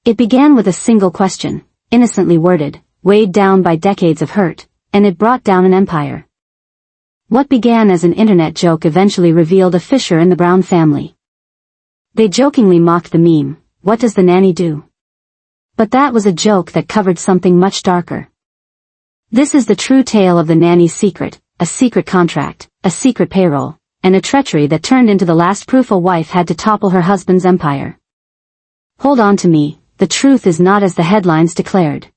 It began with a single question, innocently worded, weighed down by decades of hurt, and it brought down an empire. What began as an internet joke eventually revealed a fissure in the Brown family. They jokingly mocked the meme, "What does the nanny do?" But that was a joke that covered something much darker. This is the true tale of the nanny's secret, a secret contract, a secret payroll, and a treachery that turned into the last proof a wife had to topple her husband's empire. Hold on to me, the truth is not as the headlines declared.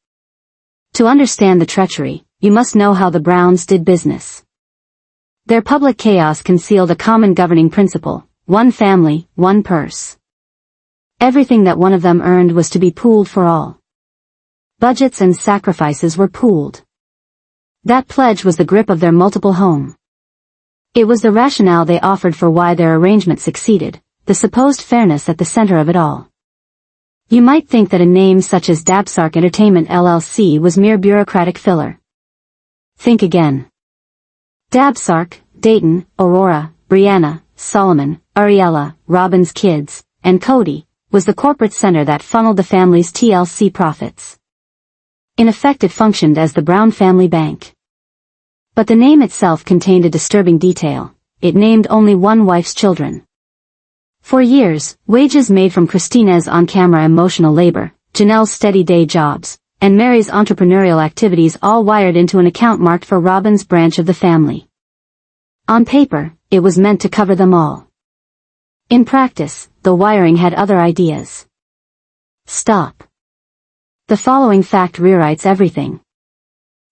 To understand the treachery, you must know how the Browns did business. Their public chaos concealed a common governing principle: one family, one purse. Everything that one of them earned was to be pooled for all. Budgets and sacrifices were pooled. That pledge was the grip of their multiple home. It was the rationale they offered for why their arrangement succeeded, the supposed fairness at the center of it all. You might think that a name such as Dabsark Entertainment LLC was mere bureaucratic filler. Think again. Dabsark, Dayton, Aurora, Brianna, Solomon, Ariella, Robyn's kids, and Kody, was the corporate center that funneled the family's TLC profits. In effect, it functioned as the Brown family bank. But the name itself contained a disturbing detail: it named only one wife's children. For years, wages made from Christina's on-camera emotional labor, Janelle's steady day jobs, and Mary's entrepreneurial activities all wired into an account marked for Robyn's branch of the family. On paper, it was meant to cover them all. In practice, the wiring had other ideas. Stop. The following fact rewrites everything.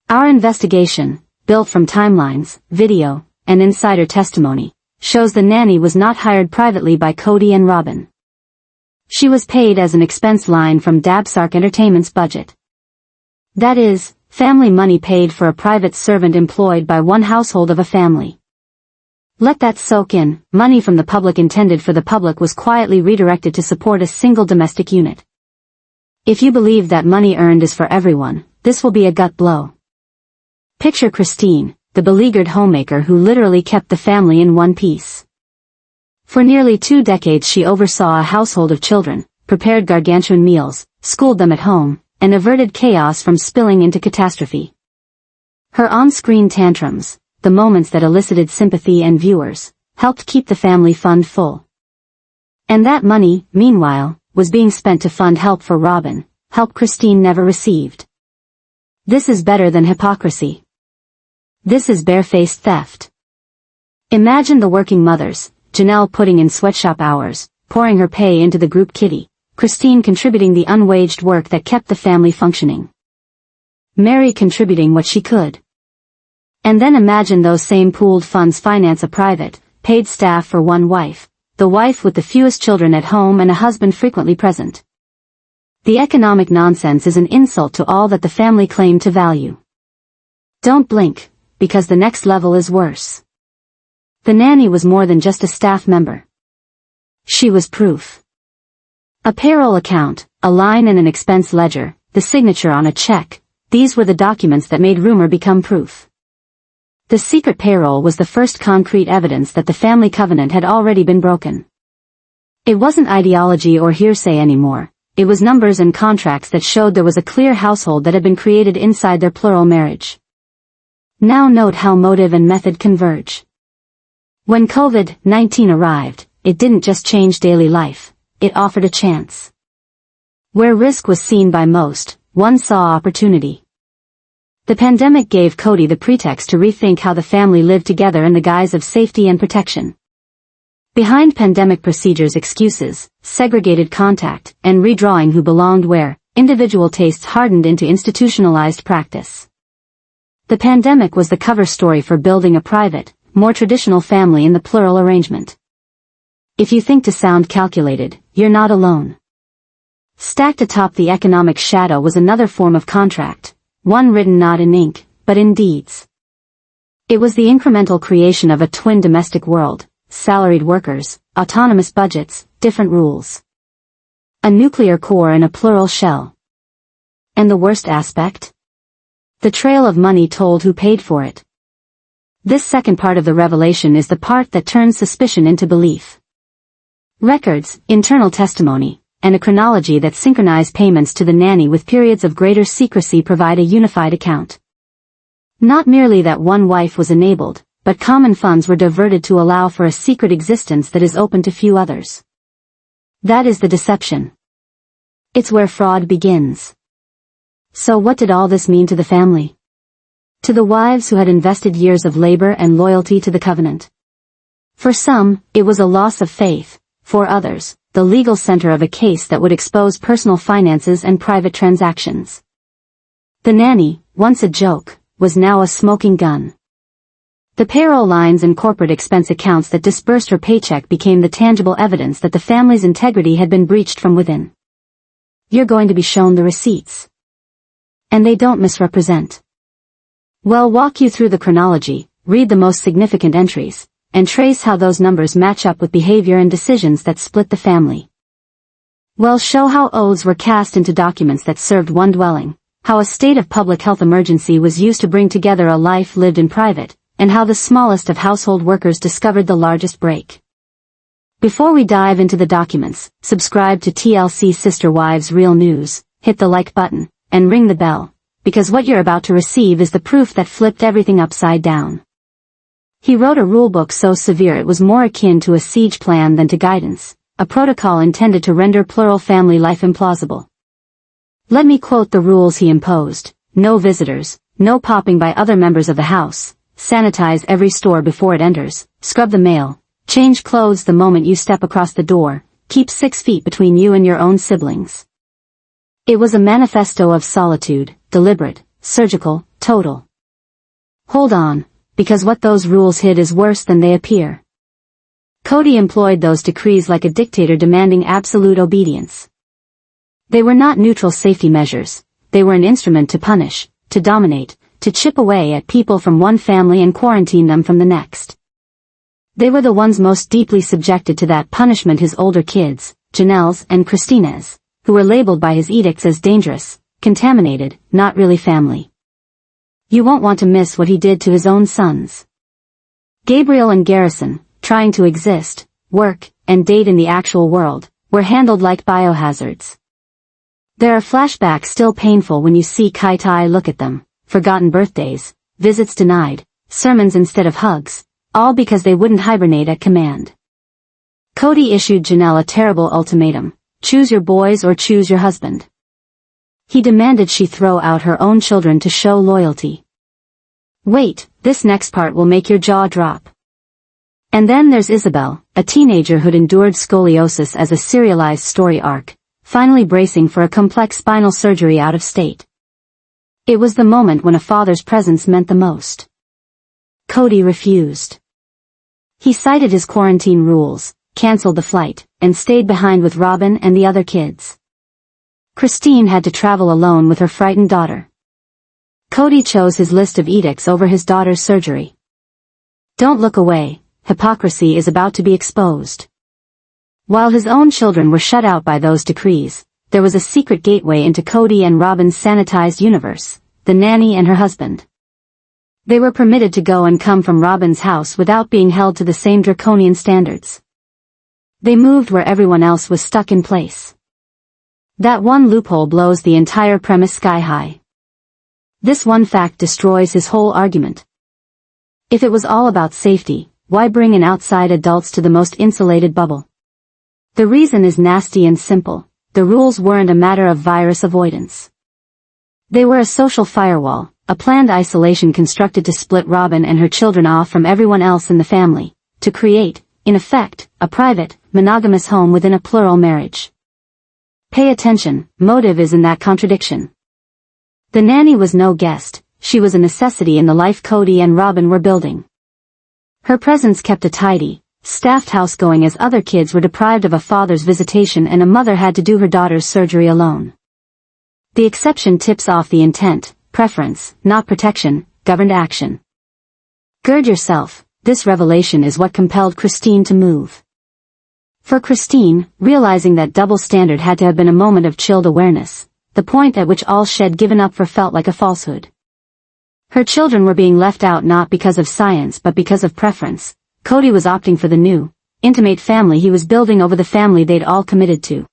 Our investigation, built from timelines, video, and insider testimony, shows the nanny was not hired privately by Kody and Robyn. She was paid as an expense line from Dabsark Entertainment's budget. That is, family money paid for a private servant employed by one household of a family. Let that soak in. Money from the public intended for the public was quietly redirected to support a single domestic unit. If you believe that money earned is for everyone, this will be a gut blow. Picture Christine, the beleaguered homemaker who literally kept the family in one piece. For nearly 2 decades she oversaw a household of children, prepared gargantuan meals, schooled them at home, and averted chaos from spilling into catastrophe. Her on-screen tantrums, the moments that elicited sympathy and viewers, helped keep the family fund full. And that money, meanwhile, was being spent to fund help for Robyn, help Christine never received. This is better than hypocrisy. This is barefaced theft. Imagine the working mothers, Janelle putting in sweatshop hours, pouring her pay into the group kitty, Christine contributing the unwaged work that kept the family functioning. Mary contributing what she could. And then imagine those same pooled funds finance a private, paid staff for one wife, the wife with the fewest children at home and a husband frequently present. The economic nonsense is an insult to all that the family claimed to value. Don't blink, because the next level is worse. The nanny was more than just a staff member. She was proof. A payroll account, a line in an expense ledger, the signature on a check, these were the documents that made rumor become proof. The secret payroll was the first concrete evidence that the family covenant had already been broken. It wasn't ideology or hearsay anymore, it was numbers and contracts that showed there was a clear household that had been created inside their plural marriage. Now note how motive and method converge. When COVID-19 arrived, it didn't just change daily life, it offered a chance. Where risk was seen by most, one saw opportunity. The pandemic gave Kody the pretext to rethink how the family lived together in the guise of safety and protection. Behind pandemic procedures, excuses, segregated contact, and redrawing who belonged where, individual tastes hardened into institutionalized practice. The pandemic was the cover story for building a private, more traditional family in the plural arrangement. If you think to sound calculated, you're not alone. Stacked atop the economic shadow was another form of contract, one written not in ink, but in deeds. It was the incremental creation of a twin domestic world, salaried workers, autonomous budgets, different rules. A nuclear core in a plural shell. And the worst aspect? The trail of money told who paid for it. This second part of the revelation is the part that turns suspicion into belief. Records, internal testimony, and a chronology that synchronized payments to the nanny with periods of greater secrecy provide a unified account. Not merely that one wife was enabled, but common funds were diverted to allow for a secret existence that is open to few others. That is the deception. It's where fraud begins. So what did all this mean to the family? To the wives who had invested years of labor and loyalty to the covenant. For some, it was a loss of faith. For others, the legal center of a case that would expose personal finances and private transactions. The nanny, once a joke, was now a smoking gun. The payroll lines and corporate expense accounts that disbursed her paycheck became the tangible evidence that the family's integrity had been breached from within. You're going to be shown the receipts. And they don't misrepresent. We'll walk you through the chronology, read the most significant entries, and trace how those numbers match up with behavior and decisions that split the family. We'll show how oaths were cast into documents that served one dwelling, how a state of public health emergency was used to bring together a life lived in private, and how the smallest of household workers discovered the largest break. Before we dive into the documents, subscribe to TLC Sister Wives Real News, hit the like button, and ring the bell, because what you're about to receive is the proof that flipped everything upside down. He wrote a rulebook so severe it was more akin to a siege plan than to guidance, a protocol intended to render plural family life implausible. Let me quote the rules he imposed: no visitors, no popping by other members of the house, sanitize every store before it enters, scrub the mail, change clothes the moment you step across the door, keep 6 feet between you and your own siblings. It was a manifesto of solitude, deliberate, surgical, total. Hold on, because what those rules hid is worse than they appear. Kody employed those decrees like a dictator demanding absolute obedience. They were not neutral safety measures, they were an instrument to punish, to dominate, to chip away at people from one family and quarantine them from the next. They were the ones most deeply subjected to that punishment: his older kids, Janelle's and Christina's, who were labeled by his edicts as dangerous, contaminated, not really family. You won't want to miss what he did to his own sons. Gabriel and Garrison, trying to exist, work, and date in the actual world, were handled like biohazards. There are flashbacks still painful when you see Kai-Tai look at them: forgotten birthdays, visits denied, sermons instead of hugs, all because they wouldn't hibernate at command. Kody issued Janelle a terrible ultimatum: choose your boys or choose your husband. He demanded she throw out her own children to show loyalty. Wait, this next part will make your jaw drop. And then there's Isabel, a teenager who'd endured scoliosis as a serialized story arc, finally bracing for a complex spinal surgery out of state. It was the moment when a father's presence meant the most. Kody refused. He cited his quarantine rules, canceled the flight, and stayed behind with Robyn and the other kids. Christine had to travel alone with her frightened daughter. Kody chose his list of edicts over his daughter's surgery. Don't look away, hypocrisy is about to be exposed. While his own children were shut out by those decrees, there was a secret gateway into Kody and Robyn's sanitized universe: the nanny and her husband. They were permitted to go and come from Robyn's house without being held to the same draconian standards. They moved where everyone else was stuck in place. That one loophole blows the entire premise sky high. This one fact destroys his whole argument. If it was all about safety, why bring in outside adults to the most insulated bubble? The reason is nasty and simple: the rules weren't a matter of virus avoidance. They were a social firewall, a planned isolation constructed to split Robyn and her children off from everyone else in the family, to create, in effect, a private, monogamous home within a plural marriage. Pay attention, motive is in that contradiction. The nanny was no guest, she was a necessity in the life Kody and Robyn were building. Her presence kept a tidy, staffed house going as other kids were deprived of a father's visitation and a mother had to do her daughter's surgery alone. The exception tips off the intent: preference, not protection, governed action. Gird yourself, this revelation is what compelled Christine to move. For Christine, realizing that double standard had to have been a moment of chilled awareness, the point at which all she'd given up for felt like a falsehood. Her children were being left out not because of science but because of preference. Kody was opting for the new, intimate family he was building over the family they'd all committed to.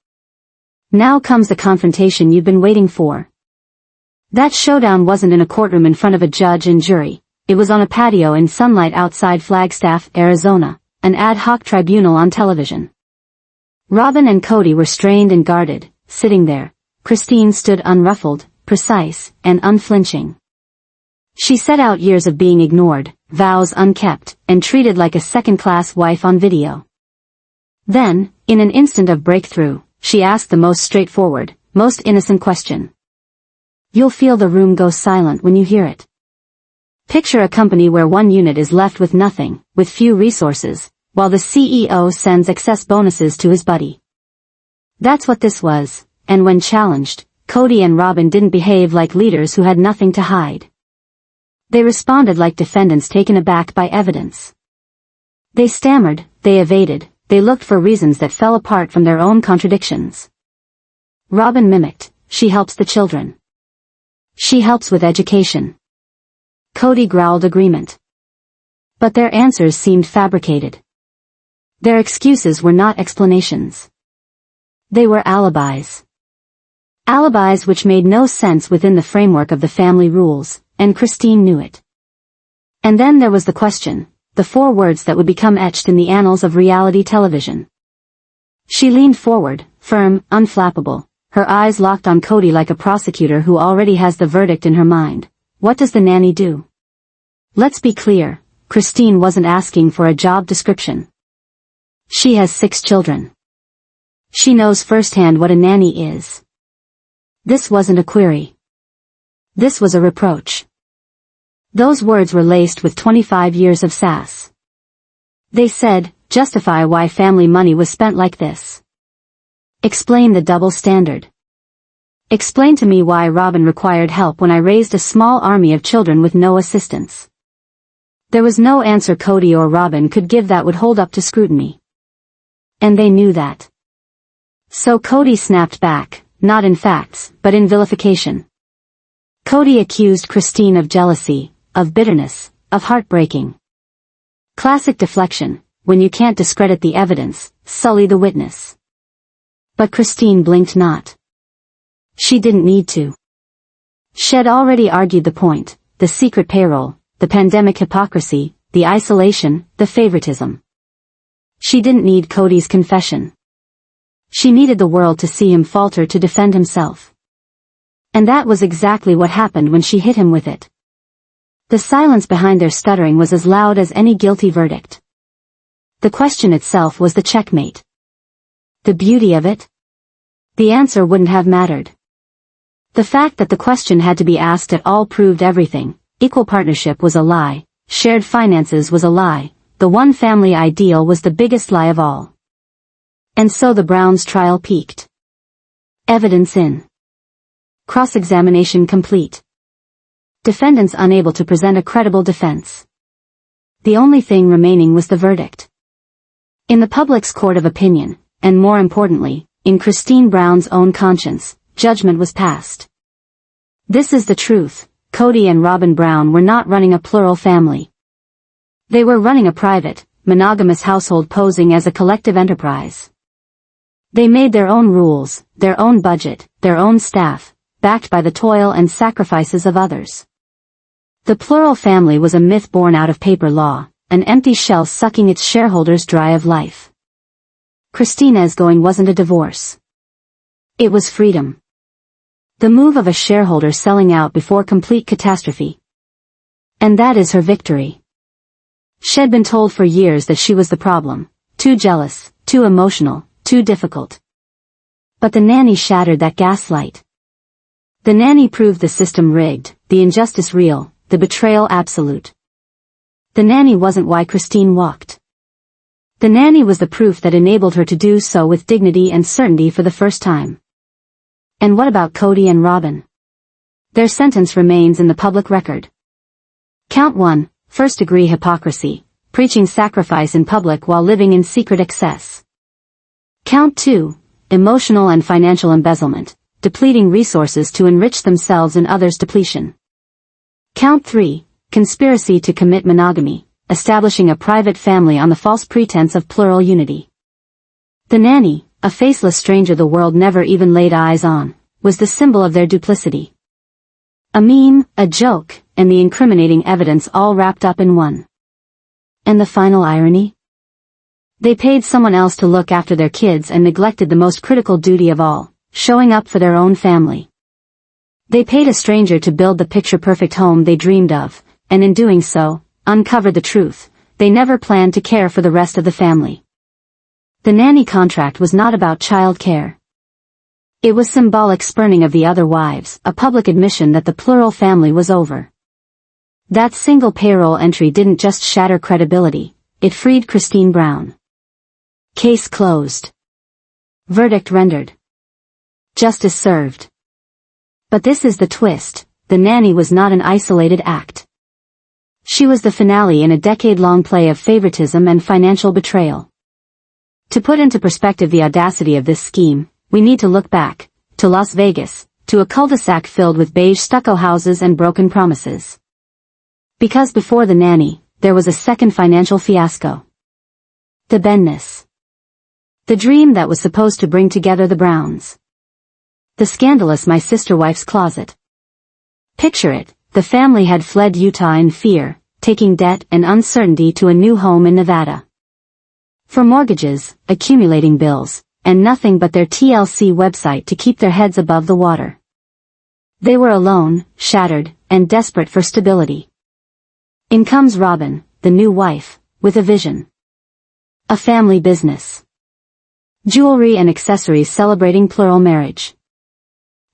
Now comes the confrontation you've been waiting for. That showdown wasn't in a courtroom in front of a judge and jury. It was on a patio in sunlight outside Flagstaff, Arizona, an ad hoc tribunal on television. Robyn and Kody were strained and guarded, sitting there. Christine stood unruffled, precise, and unflinching. She set out years of being ignored, vows unkept, and treated like a second-class wife on video. Then, in an instant of breakthrough, she asked the most straightforward, most innocent question. You'll feel the room go silent when you hear it. Picture a company where one unit is left with nothing, with few resources, while the CEO sends excess bonuses to his buddy. That's what this was, and when challenged, Kody and Robyn didn't behave like leaders who had nothing to hide. They responded like defendants taken aback by evidence. They stammered, they evaded, they looked for reasons that fell apart from their own contradictions. Robyn mimicked, she helps the children. She helps with education. Kody growled agreement. But their answers seemed fabricated. Their excuses were not explanations. They were alibis. Alibis which made no sense within the framework of the family rules, and Christine knew it. And then there was the question, the 4 words that would become etched in the annals of reality television. She leaned forward, firm, unflappable, her eyes locked on Kody like a prosecutor who already has the verdict in her mind. What does the nanny do? Let's be clear, Christine wasn't asking for a job description. She has 6 children. She knows firsthand what a nanny is. This wasn't a query. This was a reproach. Those words were laced with 25 years of sass. They said, justify why family money was spent like this. Explain the double standard. Explain to me why Robyn required help when I raised a small army of children with no assistance. There was no answer Kody or Robyn could give that would hold up to scrutiny. And they knew that. So Kody snapped back, not in facts, but in vilification. Kody accused Christine of jealousy, of bitterness, of heartbreaking. Classic deflection, when you can't discredit the evidence, sully the witness. But Christine blinked not. She didn't need to. She'd already argued the point, the secret payroll, the pandemic hypocrisy, the isolation, the favoritism. She didn't need Kody's confession. She needed the world to see him falter to defend himself. And that was exactly what happened when she hit him with it. The silence behind their stuttering was as loud as any guilty verdict. The question itself was the checkmate. The beauty of it? The answer wouldn't have mattered. The fact that the question had to be asked at all proved everything. Equal partnership was a lie, shared finances was a lie, the one family ideal was the biggest lie of all. And so the Browns' trial peaked. Evidence in. Cross-examination complete. Defendants unable to present a credible defense. The only thing remaining was the verdict. In the public's court of opinion, and more importantly, in Christine Brown's own conscience, judgment was passed. This is the truth, Kody and Robyn Brown were not running a plural family. They were running a private, monogamous household posing as a collective enterprise. They made their own rules, their own budget, their own staff, backed by the toil and sacrifices of others. The plural family was a myth born out of paper law, an empty shell sucking its shareholders dry of life. Christina's going wasn't a divorce. It was freedom. The move of a shareholder selling out before complete catastrophe. And that is her victory. She'd been told for years that she was the problem, too jealous, too emotional, too difficult. But the nanny shattered that gaslight. The nanny proved the system rigged, the injustice real, the betrayal absolute. The nanny wasn't why Christine walked. The nanny was the proof that enabled her to do so with dignity and certainty for the first time. And what about Kody and Robyn? Their sentence remains in the public record. Count 1, first-degree hypocrisy, preaching sacrifice in public while living in secret excess. Count 2, emotional and financial embezzlement, depleting resources to enrich themselves and others' depletion. Count 3, conspiracy to commit monogamy, establishing a private family on the false pretense of plural unity. The nanny, a faceless stranger the world never even laid eyes on, was the symbol of their duplicity. A meme, a joke, and the incriminating evidence all wrapped up in one. And the final irony? They paid someone else to look after their kids and neglected the most critical duty of all, showing up for their own family. They paid a stranger to build the picture-perfect home they dreamed of, and in doing so, uncovered the truth: they never planned to care for the rest of the family. The nanny contract was not about childcare. It was symbolic spurning of the other wives, a public admission that the plural family was over. That single payroll entry didn't just shatter credibility, it freed Christine Brown. Case closed. Verdict rendered. Justice served. But this is the twist: the nanny was not an isolated act. She was the finale in a decade-long play of favoritism and financial betrayal. To put into perspective the audacity of this scheme, we need to look back, to Las Vegas, to a cul-de-sac filled with beige stucco houses and broken promises. Because before the nanny, there was a second financial fiasco. The Benness. The dream that was supposed to bring together the Browns. The scandalous My Sister Wife's Closet. Picture it: the family had fled Utah in fear, taking debt and uncertainty to a new home in Nevada. For mortgages, accumulating bills, and nothing but their TLC website to keep their heads above the water. They were alone, shattered, and desperate for stability. In comes Robyn, the new wife, with a vision. A family business. Jewelry and accessories celebrating plural marriage.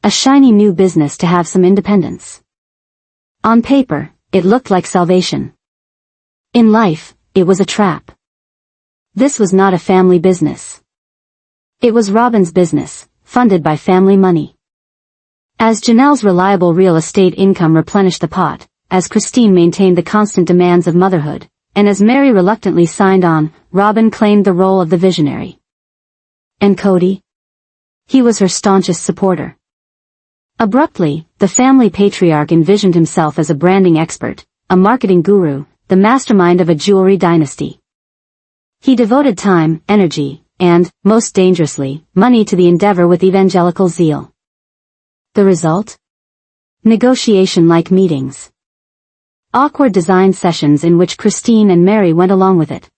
A shiny new business to have some independence. On paper, it looked like salvation. In life, it was a trap. This was not a family business. It was Robyn's business, funded by family money. As Janelle's reliable real estate income replenished the pot, as Christine maintained the constant demands of motherhood, and as Mary reluctantly signed on, Robyn claimed the role of the visionary. And Kody? He was her staunchest supporter. Abruptly, the family patriarch envisioned himself as a branding expert, a marketing guru, the mastermind of a jewelry dynasty. He devoted time, energy, and, most dangerously, money to the endeavor with evangelical zeal. The result? Negotiation-like meetings. Awkward design sessions in which Christine and Mary went along with it.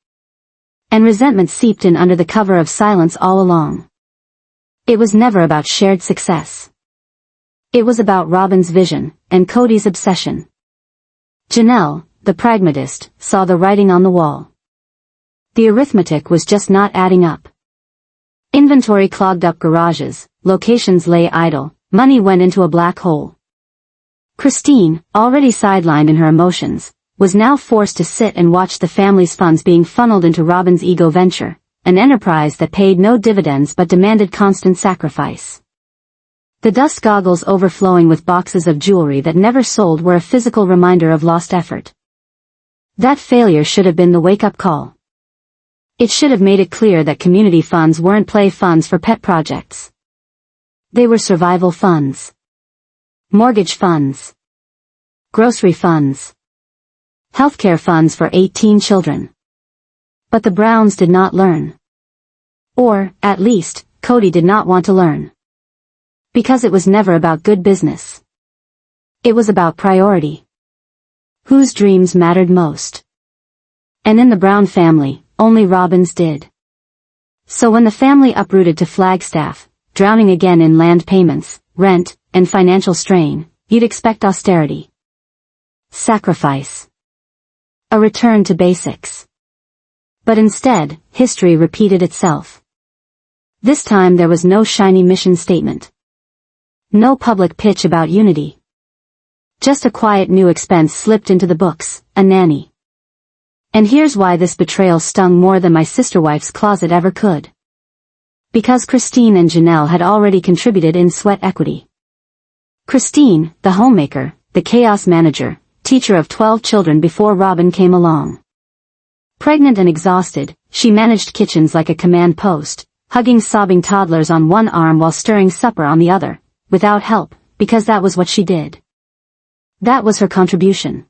And resentment seeped in under the cover of silence all along. It was never about shared success. It was about Robyn's vision, and Kody's obsession. Janelle, the pragmatist, saw the writing on the wall. The arithmetic was just not adding up. Inventory clogged up garages, locations lay idle, money went into a black hole. Christine, already sidelined in her emotions, was now forced to sit and watch the family's funds being funneled into Robyn's ego venture, an enterprise that paid no dividends but demanded constant sacrifice. The dust goggles overflowing with boxes of jewelry that never sold were a physical reminder of lost effort. That failure should have been the wake-up call. It should have made it clear that community funds weren't play funds for pet projects. They were survival funds. Mortgage funds. Grocery funds. Healthcare funds for 18 children. But the Browns did not learn. Or, at least, Kody did not want to learn. Because it was never about good business. It was about priority. Whose dreams mattered most? And in the Brown family, only Robyn's did. So when the family uprooted to Flagstaff, drowning again in land payments, rent, and financial strain, you'd expect austerity. Sacrifice. A return to basics. But instead, history repeated itself. This time there was no shiny mission statement. No public pitch about unity. Just a quiet new expense slipped into the books, a nanny. And here's why this betrayal stung more than My Sister Wife's Closet ever could. Because Christine and Janelle had already contributed in sweat equity. Christine, the homemaker, the chaos manager, teacher of 12 children before Robyn came along. Pregnant and exhausted, she managed kitchens like a command post, hugging sobbing toddlers on one arm while stirring supper on the other, without help, because that was what she did. That was her contribution.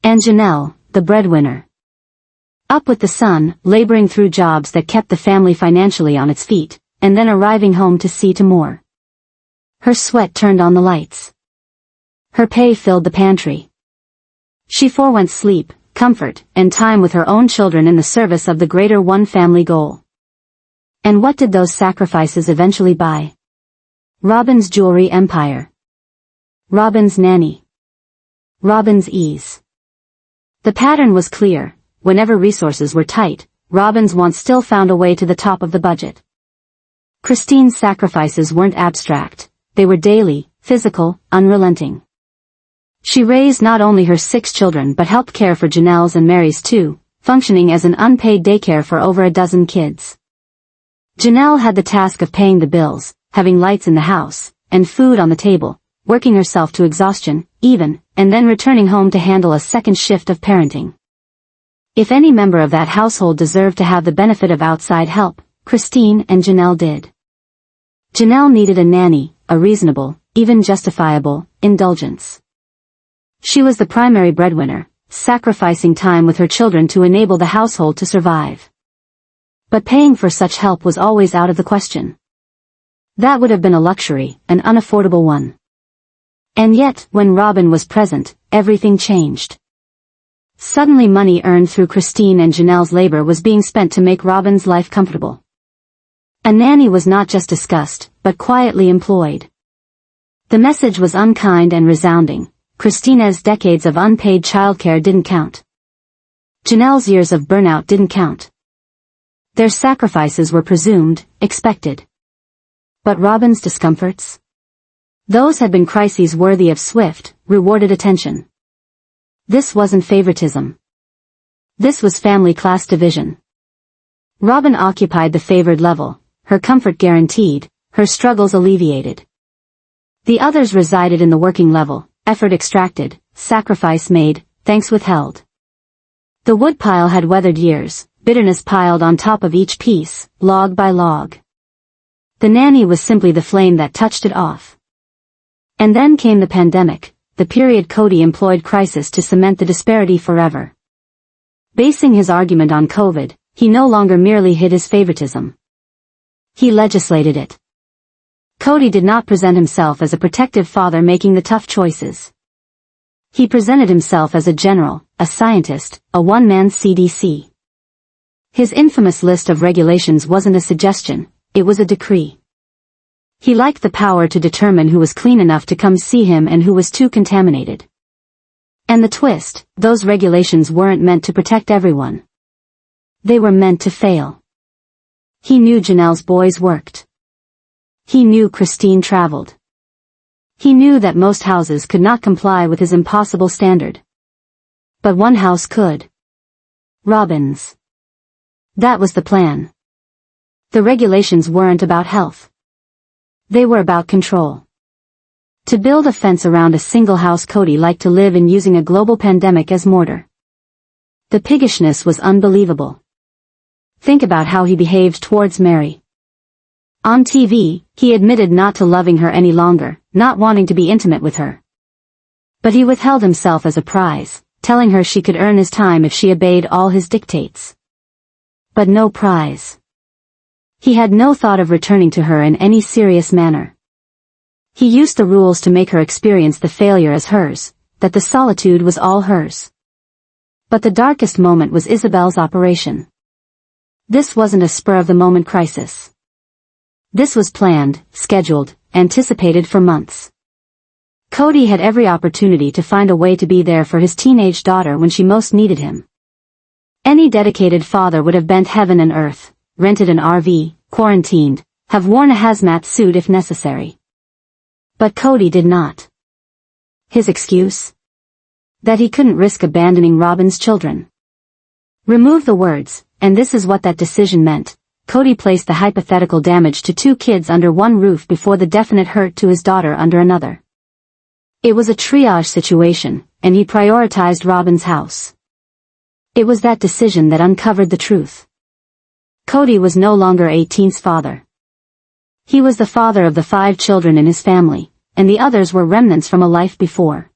And Janelle, the breadwinner. Up with the sun, laboring through jobs that kept the family financially on its feet, and then arriving home to see to more. Her sweat turned on the lights. Her pay filled the pantry. She forewent sleep, comfort, and time with her own children in the service of the greater one family goal. And what did those sacrifices eventually buy? Robyn's jewelry empire. Robyn's nanny. Robyn's ease. The pattern was clear. Whenever resources were tight, Robyn's wants still found a way to the top of the budget. Christine's sacrifices weren't abstract. They were daily, physical, unrelenting. She raised not only her 6 children but helped care for Janelle's and Mary's too, functioning as an unpaid daycare for over a dozen kids. Janelle had the task of paying the bills, having lights in the house, and food on the table, working herself to exhaustion, even, and then returning home to handle a second shift of parenting. If any member of that household deserved to have the benefit of outside help, Christine and Janelle did. Janelle needed a nanny, a reasonable, even justifiable, indulgence. She was the primary breadwinner, sacrificing time with her children to enable the household to survive. But paying for such help was always out of the question. That would have been a luxury, an unaffordable one. And yet, when Robyn was present, everything changed. Suddenly money earned through Christine and Janelle's labor was being spent to make Robyn's life comfortable. A nanny was not just discussed, but quietly employed. The message was unkind and resounding. Christina's decades of unpaid childcare didn't count. Janelle's years of burnout didn't count. Their sacrifices were presumed, expected. But Robyn's discomforts? Those had been crises worthy of swift, rewarded attention. This wasn't favoritism. This was family class division. Robyn occupied the favored level, her comfort guaranteed, her struggles alleviated. The others resided in the working level, effort extracted, sacrifice made, thanks withheld. The woodpile had weathered years, bitterness piled on top of each piece, log by log. The nanny was simply the flame that touched it off. And then came the pandemic, the period Kody employed crisis to cement the disparity forever. Basing his argument on COVID, he no longer merely hid his favoritism. He legislated it. Kody did not present himself as a protective father making the tough choices. He presented himself as a general, a scientist, a one-man CDC. His infamous list of regulations wasn't a suggestion, it was a decree. He liked the power to determine who was clean enough to come see him and who was too contaminated. And the twist, those regulations weren't meant to protect everyone. They were meant to fail. He knew Janelle's boys worked. He knew Christine traveled. He knew that most houses could not comply with his impossible standard. But one house could. Robyn's. That was the plan. The regulations weren't about health. They were about control. To build a fence around a single house Kody liked to live in using a global pandemic as mortar. The piggishness was unbelievable. Think about how he behaved towards Mary. On TV, he admitted not to loving her any longer, not wanting to be intimate with her. But he withheld himself as a prize, telling her she could earn his time if she obeyed all his dictates. But no prize. He had no thought of returning to her in any serious manner. He used the rules to make her experience the failure as hers, that the solitude was all hers. But the darkest moment was Isabel's operation. This wasn't a spur-of-the-moment crisis. This was planned, scheduled, anticipated for months. Kody had every opportunity to find a way to be there for his teenage daughter when she most needed him. Any dedicated father would have bent heaven and earth, rented an RV, quarantined, have worn a hazmat suit if necessary. But Kody did not. His excuse? That he couldn't risk abandoning Robyn's children. Remove the words, and this is what that decision meant. Kody placed the hypothetical damage to 2 kids under one roof before the definite hurt to his daughter under another. It was a triage situation, and he prioritized Robyn's house. It was that decision that uncovered the truth. Kody was no longer 18's father. He was the father of the 5 children in his family, and the others were remnants from a life before.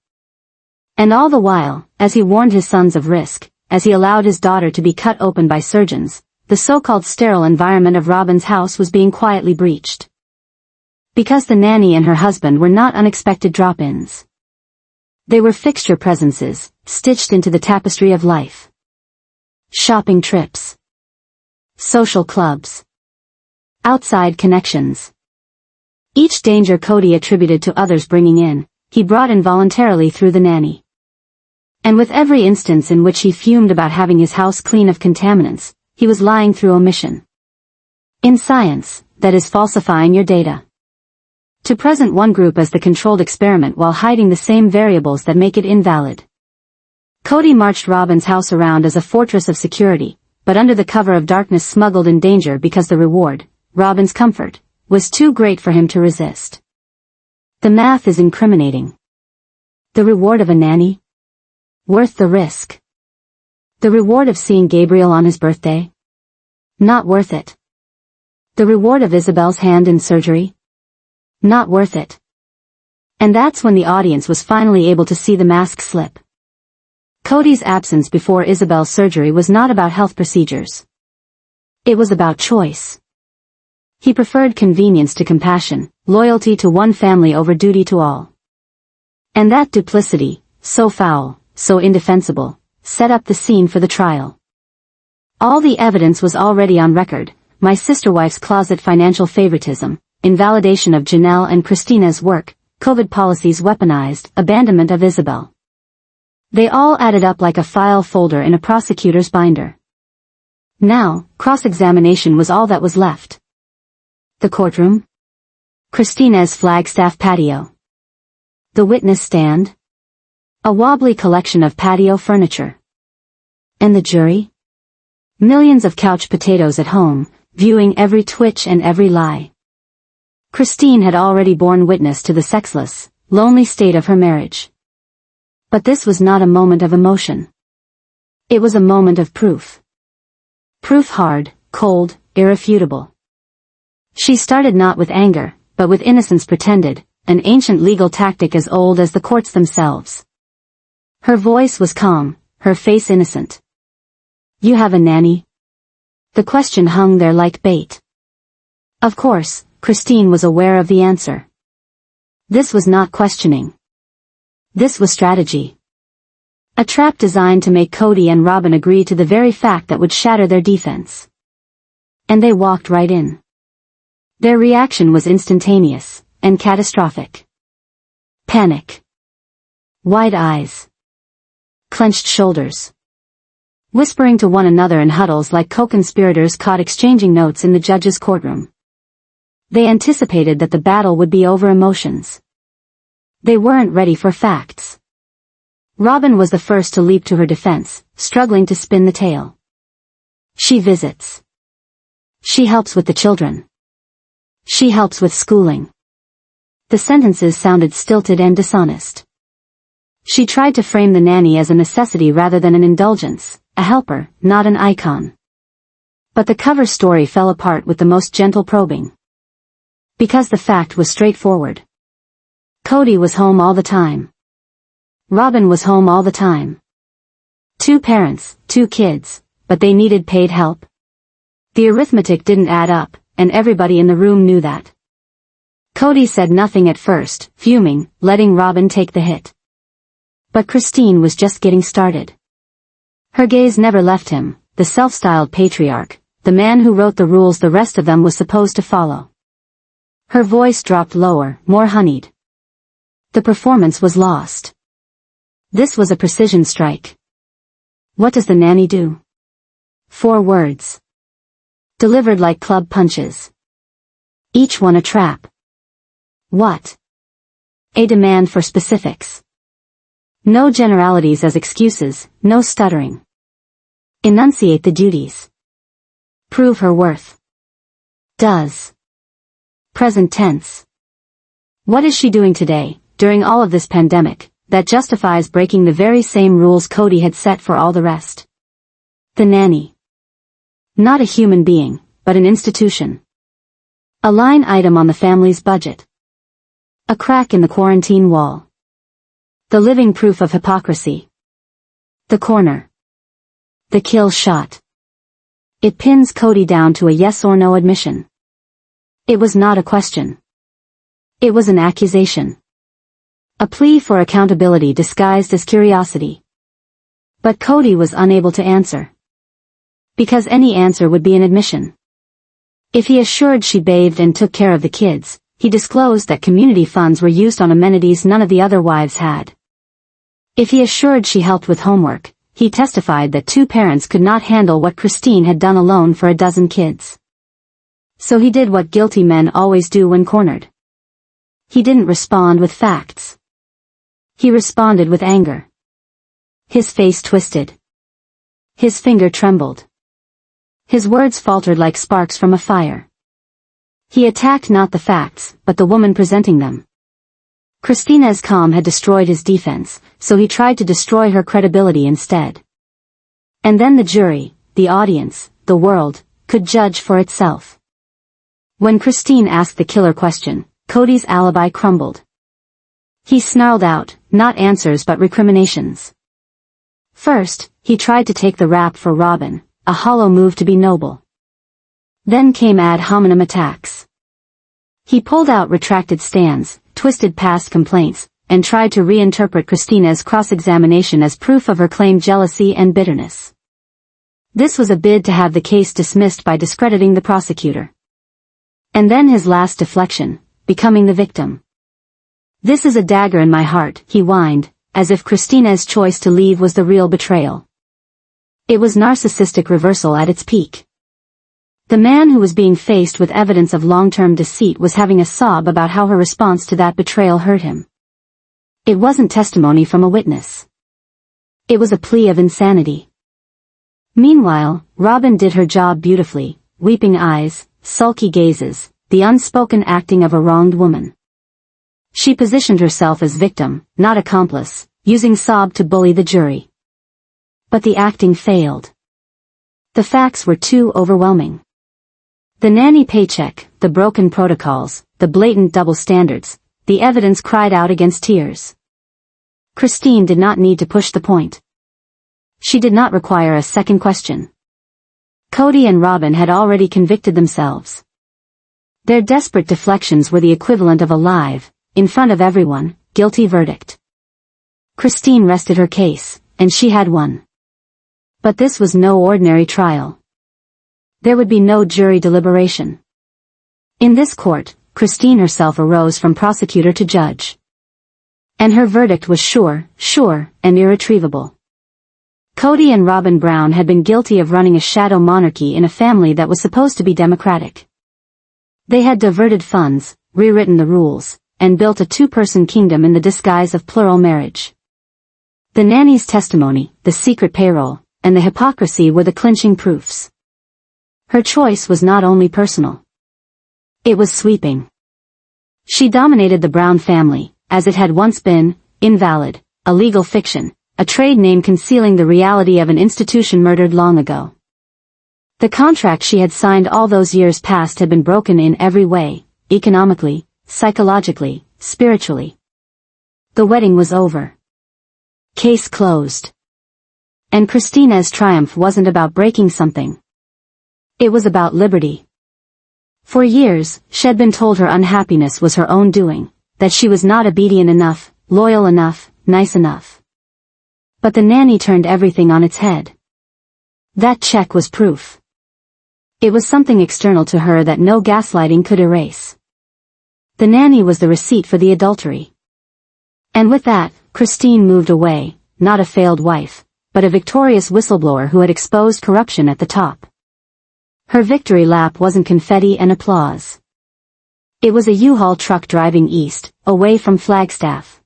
And all the while, as he warned his sons of risk, as he allowed his daughter to be cut open by surgeons, the so-called sterile environment of Robyn's house was being quietly breached. Because the nanny and her husband were not unexpected drop-ins. They were fixture presences, stitched into the tapestry of life. Shopping trips. Social clubs. Outside connections. Each danger Kody attributed to others bringing in, he brought involuntarily through the nanny. And with every instance in which he fumed about having his house clean of contaminants, he was lying through omission. In science, that is falsifying your data. To present one group as the controlled experiment while hiding the same variables that make it invalid. Kody marched Robyn's house around as a fortress of security, but under the cover of darkness smuggled in danger because the reward, Robyn's comfort, was too great for him to resist. The math is incriminating. The reward of a nanny? Worth the risk. The reward of seeing Gabriel on his birthday? Not worth it. The reward of Isabel's hand in surgery? Not worth it. And that's when the audience was finally able to see the mask slip. Kody's absence before Isabel's surgery was not about health procedures. It was about choice. He preferred convenience to compassion, loyalty to one family over duty to all. And that duplicity, so foul, so indefensible, set up the scene for the trial. All the evidence was already on record: my sister-wife's closet financial favoritism, invalidation of Janelle and Christina's work, COVID policies weaponized, abandonment of Isabel. They all added up like a file folder in a prosecutor's binder. Now, cross-examination was all that was left. The courtroom? Christina's Flagstaff patio. The witness stand? A wobbly collection of patio furniture. And the jury? Millions of couch potatoes at home, viewing every twitch and every lie. Christine had already borne witness to the sexless, lonely state of her marriage. But this was not a moment of emotion. It was a moment of proof. Proof hard, cold, irrefutable. She started not with anger, but with innocence pretended, an ancient legal tactic as old as the courts themselves. Her voice was calm, her face innocent. You have a nanny? The question hung there like bait. Of course, Christine was aware of the answer. This was not questioning. This was strategy. A trap designed to make Kody and Robyn agree to the very fact that would shatter their defense. And they walked right in. Their reaction was instantaneous, and catastrophic. Panic. Wide eyes. Clenched shoulders. Whispering to one another in huddles like co-conspirators caught exchanging notes in the judge's courtroom. They anticipated that the battle would be over emotions. They weren't ready for facts. Robyn was the first to leap to her defense, struggling to spin the tale. She visits. She helps with the children. She helps with schooling. The sentences sounded stilted and dishonest. She tried to frame the nanny as a necessity rather than an indulgence, a helper, not an icon. But the cover story fell apart with the most gentle probing. Because the fact was straightforward. Kody was home all the time. Robyn was home all the time. 2 parents, 2 kids, but they needed paid help. The arithmetic didn't add up, and everybody in the room knew that. Kody said nothing at first, fuming, letting Robyn take the hit. But Christine was just getting started. Her gaze never left him, the self-styled patriarch, the man who wrote the rules the rest of them was supposed to follow. Her voice dropped lower, more honeyed. The performance was lost. This was a precision strike. What does the nanny do? 4 words. Delivered like club punches. Each one a trap. What? A demand for specifics. No generalities as excuses, no stuttering. Enunciate the duties. Prove her worth. Does. Present tense. What is she doing today, during all of this pandemic, that justifies breaking the very same rules Kody had set for all the rest? The nanny. Not a human being, but an institution. A line item on the family's budget. A crack in the quarantine wall. The living proof of hypocrisy. The corner. The kill shot. It pins Kody down to a yes or no admission. It was not a question. It was an accusation. A plea for accountability disguised as curiosity. But Kody was unable to answer. Because any answer would be an admission. If he assured she bathed and took care of the kids, he disclosed that community funds were used on amenities none of the other wives had. If he assured she helped with homework, he testified that two parents could not handle what Christine had done alone for a dozen kids. So he did what guilty men always do when cornered. He didn't respond with facts. He responded with anger. His face twisted. His finger trembled. His words faltered like sparks from a fire. He attacked not the facts, but the woman presenting them. Christina's calm had destroyed his defense, so he tried to destroy her credibility instead. And then the jury, the audience, the world, could judge for itself. When Christine asked the killer question, Kody's alibi crumbled. He snarled out, not answers but recriminations. First, he tried to take the rap for Robyn, a hollow move to be noble. Then came ad hominem attacks. He pulled out retracted stands, twisted past complaints, and tried to reinterpret Christina's cross-examination as proof of her claimed jealousy and bitterness. This was a bid to have the case dismissed by discrediting the prosecutor. And then his last deflection, becoming the victim. This is a dagger in my heart, he whined, as if Christina's choice to leave was the real betrayal. It was narcissistic reversal at its peak. The man who was being faced with evidence of long-term deceit was having a sob about how her response to that betrayal hurt him. It wasn't testimony from a witness. It was a plea of insanity. Meanwhile, Robyn did her job beautifully, weeping eyes, sulky gazes, the unspoken acting of a wronged woman. She positioned herself as victim, not accomplice, using sob to bully the jury. But the acting failed. The facts were too overwhelming. The nanny paycheck, the broken protocols, the blatant double standards, the evidence cried out against tears. Christine did not need to push the point. She did not require a second question. Kody and Robyn had already convicted themselves. Their desperate deflections were the equivalent of a live, in front of everyone, guilty verdict. Christine rested her case, and she had won. But this was no ordinary trial. There would be no jury deliberation. In this court, Christine herself arose from prosecutor to judge. And her verdict was sure, and irretrievable. Kody and Robyn Brown had been guilty of running a shadow monarchy in a family that was supposed to be democratic. They had diverted funds, rewritten the rules, and built a two-person kingdom in the disguise of plural marriage. The nanny's testimony, the secret payroll, and the hypocrisy were the clinching proofs. Her choice was not only personal. It was sweeping. She dominated the Brown family, as it had once been, invalid, a legal fiction, a trade name concealing the reality of an institution murdered long ago. The contract she had signed all those years past had been broken in every way, economically, psychologically, spiritually. The wedding was over. Case closed. And Christina's triumph wasn't about breaking something. It was about liberty. For years, she'd been told her unhappiness was her own doing, that she was not obedient enough, loyal enough, nice enough. But the nanny turned everything on its head. That check was proof. It was something external to her that no gaslighting could erase. The nanny was the receipt for the adultery. And with that, Christine moved away, not a failed wife, but a victorious whistleblower who had exposed corruption at the top. Her victory lap wasn't confetti and applause. It was a U-Haul truck driving east, away from Flagstaff.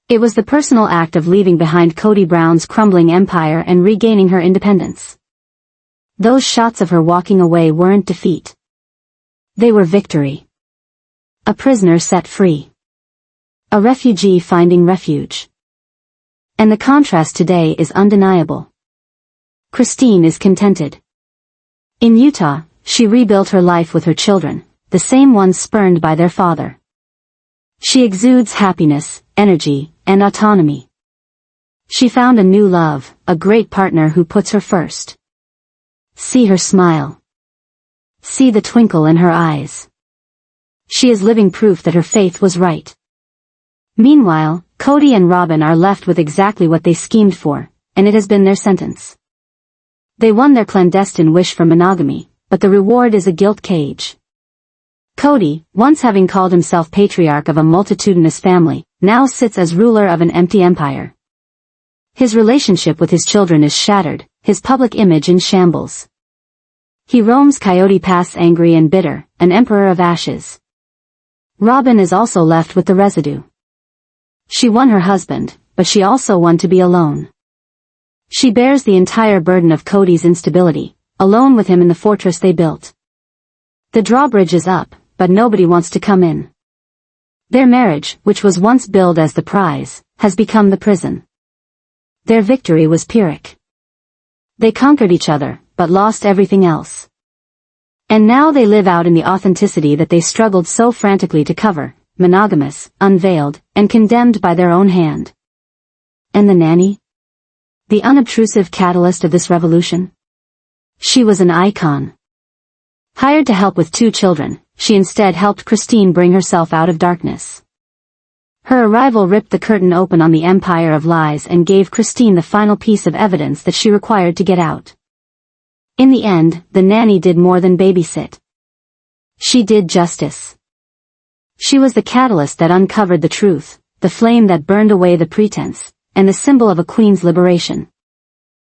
It was the personal act of leaving behind Kody Brown's crumbling empire and regaining her independence. Those shots of her walking away weren't defeat. They were victory. A prisoner set free. A refugee finding refuge. And the contrast today is undeniable. Christine is contented. In Utah, she rebuilt her life with her children, the same ones spurned by their father. She exudes happiness, energy, and autonomy. She found a new love, a great partner who puts her first. See her smile. See the twinkle in her eyes. She is living proof that her faith was right. Meanwhile, Kody and Robyn are left with exactly what they schemed for, and it has been their sentence. They won their clandestine wish for monogamy, but the reward is a guilt cage. Kody, once having called himself patriarch of a multitudinous family, now sits as ruler of an empty empire. His relationship with his children is shattered, his public image in shambles. He roams Coyote Pass angry and bitter, an emperor of ashes. Robyn is also left with the residue. She won her husband, but she also won to be alone. She bears the entire burden of Kody's instability, alone with him in the fortress they built. The drawbridge is up, but nobody wants to come in. Their marriage, which was once billed as the prize, has become the prison. Their victory was Pyrrhic. They conquered each other, but lost everything else. And now they live out in the authenticity that they struggled so frantically to cover, monogamous, unveiled, and condemned by their own hand. And the nanny? The unobtrusive catalyst of this revolution? She was an icon. Hired to help with 2 children, she instead helped Christine bring herself out of darkness. Her arrival ripped the curtain open on the empire of lies and gave Christine the final piece of evidence that she required to get out. In the end, the nanny did more than babysit. She did justice. She was the catalyst that uncovered the truth, the flame that burned away the pretense, and the symbol of a queen's liberation.